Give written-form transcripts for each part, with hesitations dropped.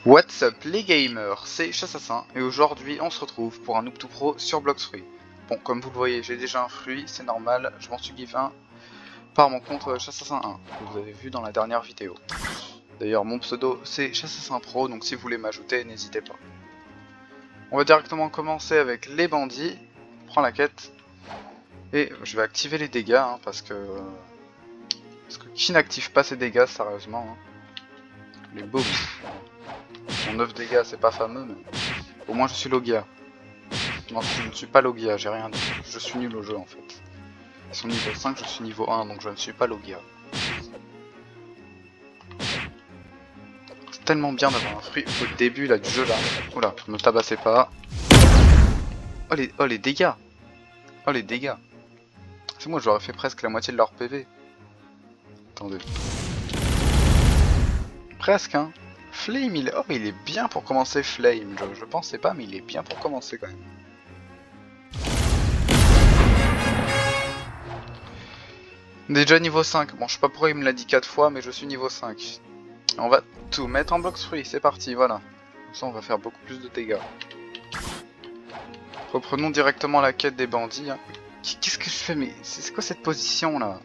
What's up les gamers, c'est Chassassin et aujourd'hui on se retrouve pour un Noob to Pro sur Bloxfruit. Bon, comme vous le voyez, j'ai déjà un fruit, c'est normal, je m'en suis give un par mon compte Chassassin1 que vous avez vu dans la dernière vidéo. D'ailleurs mon pseudo c'est Chassassin Pro, donc si vous voulez m'ajouter, n'hésitez pas. On va directement commencer avec les bandits, on prend la quête et je vais activer les dégâts parce que qui n'active pas ses dégâts sérieusement Les bombs. Mon 9 dégâts c'est pas fameux mais au moins je suis Logia. Non, je ne suis pas Logia, j'ai rien dit. Je suis nul au jeu en fait. Ils sont niveau 5, je suis niveau 1 donc je ne suis pas Logia. C'est tellement bien d'avoir un fruit au début là du jeu là. Oula, ne me tabassez pas. Oh les dégâts. Oh les dégâts. C'est moi j'aurais fait presque la moitié de leur PV. Attendez. Presque hein. Flame il est bien pour commencer Flame. Je pensais pas mais il est bien pour commencer quand même. Déjà niveau 5, bon je sais pas pourquoi il me l'a dit 4 fois mais je suis niveau 5. On va tout mettre en Bloxfruit, c'est parti, voilà. Comme ça on va faire beaucoup plus de dégâts. Reprenons directement la quête des bandits. Qu'est-ce que je fais? Mais c'est quoi cette position là?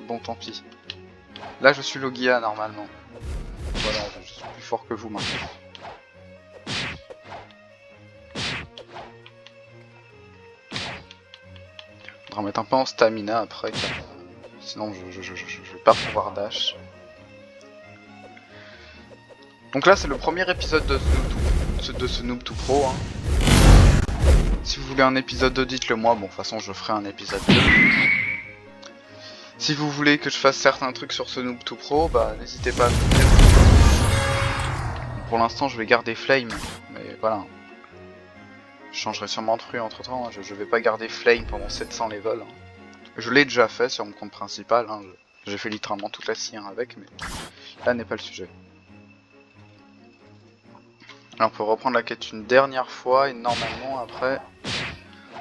Bon tant pis. Là je suis Logia normalement. Voilà, je suis plus fort que vous maintenant. On va mettre un peu en stamina après car sinon je vais pas pouvoir dash. Donc là c'est le premier épisode de ce Noob to Pro. Si vous voulez un épisode 2, dites-le moi. Bon, de toute façon, je ferai un épisode 2. Si vous voulez que je fasse certains trucs sur ce Noob to Pro, bah n'hésitez pas à me dire. Pour l'instant, je vais garder Flame. Mais voilà. Je changerai sûrement de fruit entre temps. Je vais pas garder Flame pendant 700 levels. Je l'ai déjà fait sur mon compte principal. J'ai fait littéralement toute la scie avec, mais là n'est pas le sujet. Alors, on peut reprendre la quête une dernière fois et normalement, après.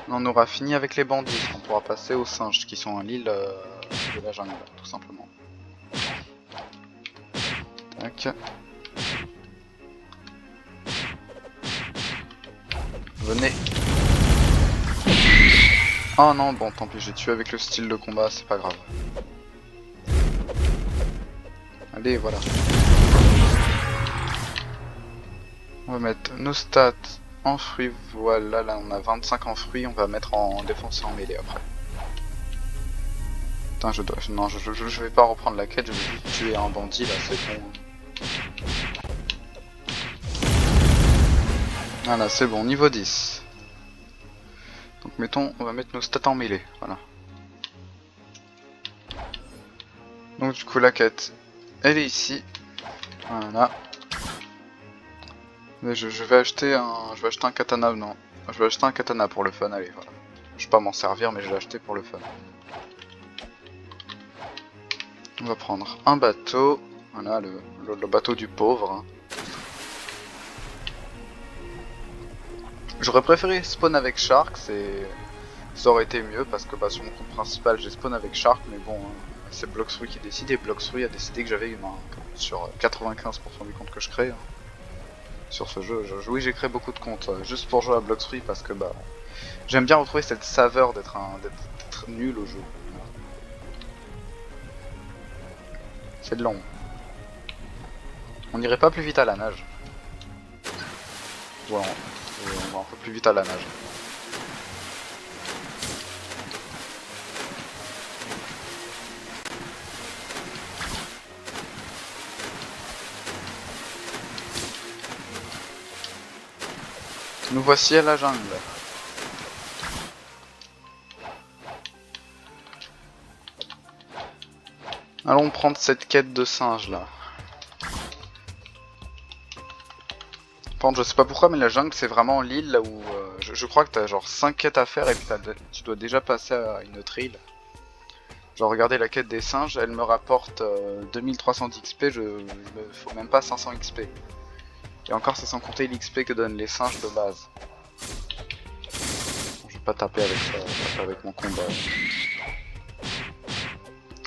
On aura fini avec les bandits, on pourra passer aux singes qui sont à l'île de la jungle, tout simplement. Tac. Venez. Oh non, bon tant pis, j'ai tué avec le style de combat, c'est pas grave. Allez, voilà. On va mettre nos stats en fruits, voilà, là on a 25 en fruits, on va mettre en défense et en mêlée après. Putain, non, je vais pas reprendre la quête, je vais juste tuer un bandit là, c'est bon. Voilà, c'est bon, niveau 10. Donc mettons, on va mettre nos stats en mêlée, voilà. Donc du coup la quête, elle est ici. Voilà. Mais je vais acheter un katana, non. Je vais acheter un katana pour le fun, allez, voilà. Je vais pas m'en servir, mais je vais acheter pour le fun. On va prendre un bateau. Voilà, le bateau du pauvre. J'aurais préféré spawn avec Shark, ça aurait été mieux, parce que sur mon compte principal, j'ai spawn avec Shark, mais bon, c'est Bloxfruit qui décide, et Bloxfruit a décidé que j'avais humain, sur 95% du compte que je crée. Sur ce jeu, oui j'ai créé beaucoup de comptes juste pour jouer à Bloxfruit parce que j'aime bien retrouver cette saveur d'être nul au jeu. C'est long. On n'irait pas plus vite à la nage. Ouais, on va un peu plus vite à la nage. Nous voici à la jungle. Allons prendre cette quête de singe là. Par contre, je sais pas pourquoi, mais la jungle c'est vraiment l'île là où je crois que t'as genre 5 quêtes à faire et puis tu dois déjà passer à une autre île. Genre regardez la quête des singes, elle me rapporte 2300 XP, faut même pas 500 XP. Et encore c'est sans compter l'XP que donnent les singes de base. Bon, je vais pas taper avec mon combat.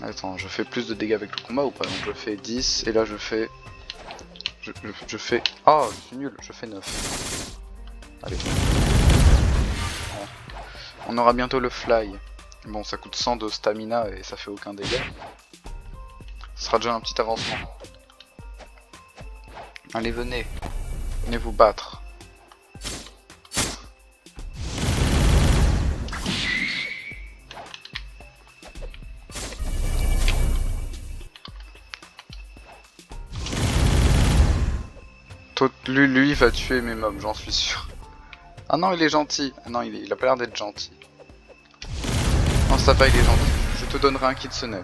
Attends, je fais plus de dégâts avec le combat ou pas? Donc je fais 10 et là je fais Je fais... Oh, je suis nul, je fais 9. Allez. Bon. On aura bientôt le fly. Bon, ça coûte 100 de stamina et ça fait aucun dégât. Ce sera déjà un petit avancement. Allez, venez. Venez vous battre. Lui va tuer mes mobs, j'en suis sûr. Ah non, il est gentil. Ah non, il a pas l'air d'être gentil. Non, ça va, il est gentil. Je te donnerai un kitsune.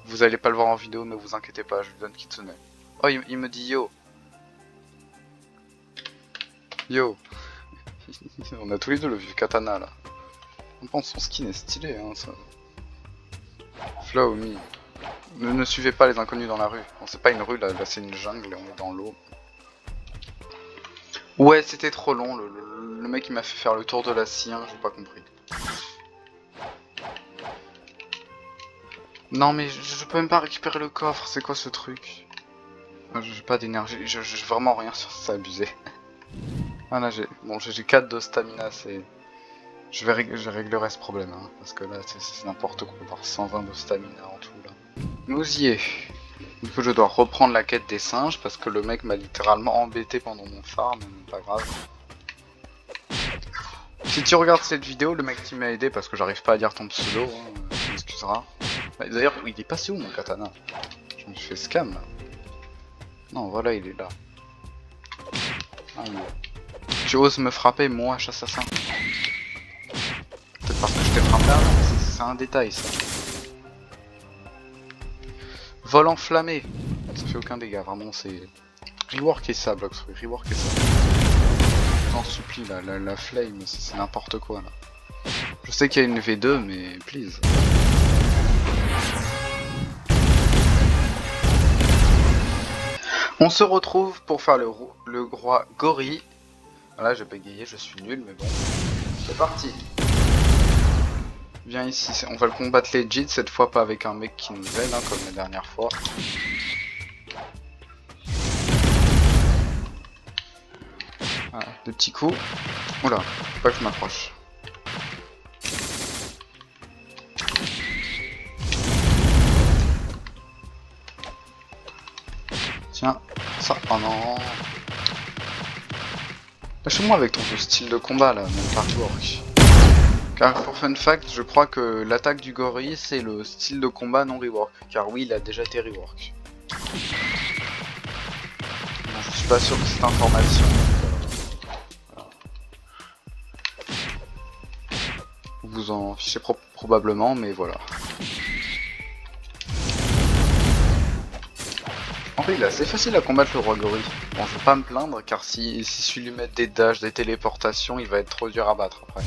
Vous allez pas le voir en vidéo, mais vous inquiétez pas, je lui donne kitsune. Oh, il me dit yo. Yo. On a tous les deux le vieux katana là. Bon, son skin est stylé, hein, ça. Flow me. Ne suivez pas les inconnus dans la rue. Bon, c'est pas une rue là, c'est une jungle et on est dans l'eau. Ouais, c'était trop long, le mec il m'a fait faire le tour de la cien, j'ai pas compris. Non mais je peux même pas récupérer le coffre, c'est quoi ce truc? J'ai pas d'énergie, j'ai vraiment rien sur ça, abusé. Voilà, j'ai 4 de stamina, c'est... Je réglerai ce problème, hein, parce que là c'est n'importe quoi, avoir 120 de stamina en tout là. Nous y est. Du coup je dois reprendre la quête des singes parce que le mec m'a littéralement embêté pendant mon farm, mais pas grave. Si tu regardes cette vidéo, le mec qui m'a aidé parce que j'arrive pas à dire ton pseudo, hein, tu m'excuseras. D'ailleurs, il est passé où mon katana? Je me suis fait scam là. Non, voilà, il est là. Ah, tu oses me frapper, moi, assassin? Peut-être parce que je t'ai frappé là, c'est un détail ça. Vol enflammé. Ça fait aucun dégât, vraiment c'est... Reworkez ça, Bloxfruit, reworkez ça. J'en supplie, la flame, c'est n'importe quoi là. Je sais qu'il y a une V2, mais please. On se retrouve pour faire le roi gorille. Voilà, j'ai bégayé, je suis nul, mais bon. C'est parti. Viens ici, on va le combattre legit, cette fois pas avec un mec qui nous aide, hein, comme la dernière fois. Voilà, des petits coups. Oula, faut pas que je m'approche. Tiens, ça, oh non. Lâche-moi avec ton style de combat là, même pas rework. Car pour fun fact, je crois que l'attaque du gorille c'est le style de combat non rework. Car oui, il a déjà été rework. Bon, je suis pas sûr de cette information. Voilà. Vous en fichez probablement, mais voilà. En fait, il est assez facile à combattre le roi gorille. Bon, je vais pas me plaindre, car si je lui mets des dashs, des téléportations, il va être trop dur à battre après.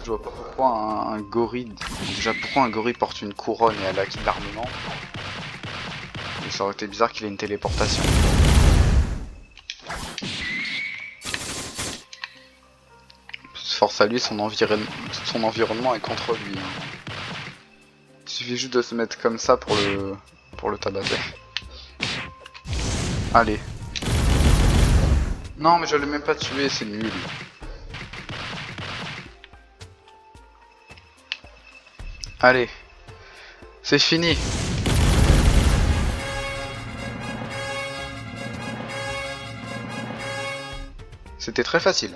Je vois pas pourquoi un gorille... Déjà, pourquoi un gorille porte une couronne et elle acquis de l'armement. Et ça aurait été bizarre qu'il ait une téléportation. Force à lui, son environnement est contre lui. Hein. Il suffit juste de se mettre comme ça pour le tabasser. Allez. Non mais je l'ai même pas tué, c'est nul. Allez. C'est fini. C'était très facile.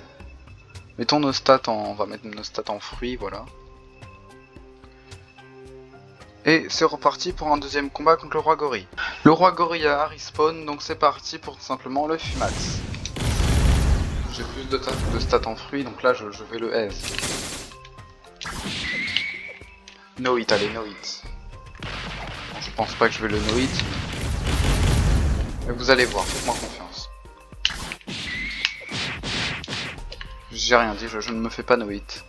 Mettons nos stats en... On va mettre nos stats en fruits, voilà. Et c'est reparti pour un deuxième combat contre le roi gorille. Le roi gorille a respawn, donc c'est parti pour tout simplement le Fumax. J'ai plus de stats en fruits, donc là je vais le aise. No hit, allez, no hit. Bon, je pense pas que je vais le no hit. Mais vous allez voir, faites-moi confiance. J'ai rien dit, je ne me fais pas no hit.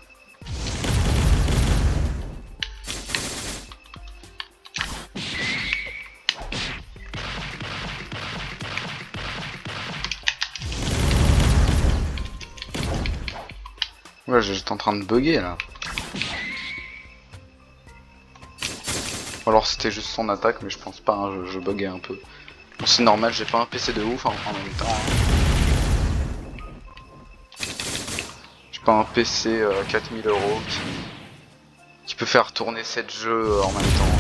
Ouais, j'étais en train de bugger là. Ou alors c'était juste son attaque, mais je pense pas, hein, je buguais un peu. C'est normal, j'ai pas un PC de ouf en même temps. J'ai pas un PC 4000 € qui peut faire tourner 7 jeux en même temps.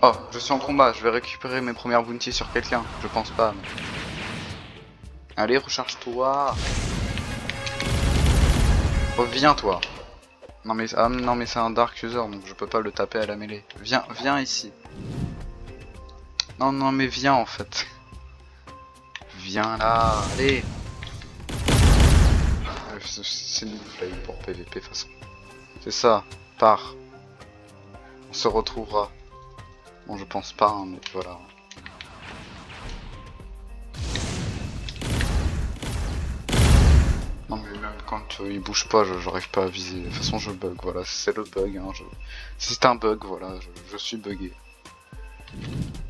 Oh, je suis en combat, je vais récupérer mes premières bounties sur quelqu'un. Je pense pas. Mais... Allez, recharge-toi. Reviens toi. Non mais, non mais c'est un Dark User donc je peux pas le taper à la mêlée. Viens ici. Non mais viens en fait. Viens là, allez. C'est nul fail pour PVP de toute façon. C'est ça, pars. On se retrouvera. Bon je pense pas hein, mais voilà. Non mais même quand il bouge pas, j'arrive pas à viser. De toute façon je bug, voilà, c'est le bug. Hein, c'est un bug, voilà, je suis bugué.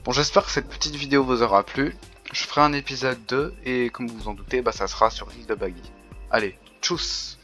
Bon j'espère que cette petite vidéo vous aura plu. Je ferai un épisode 2 et comme vous vous en doutez, bah ça sera sur l'île de Baggy. Allez, tchuss!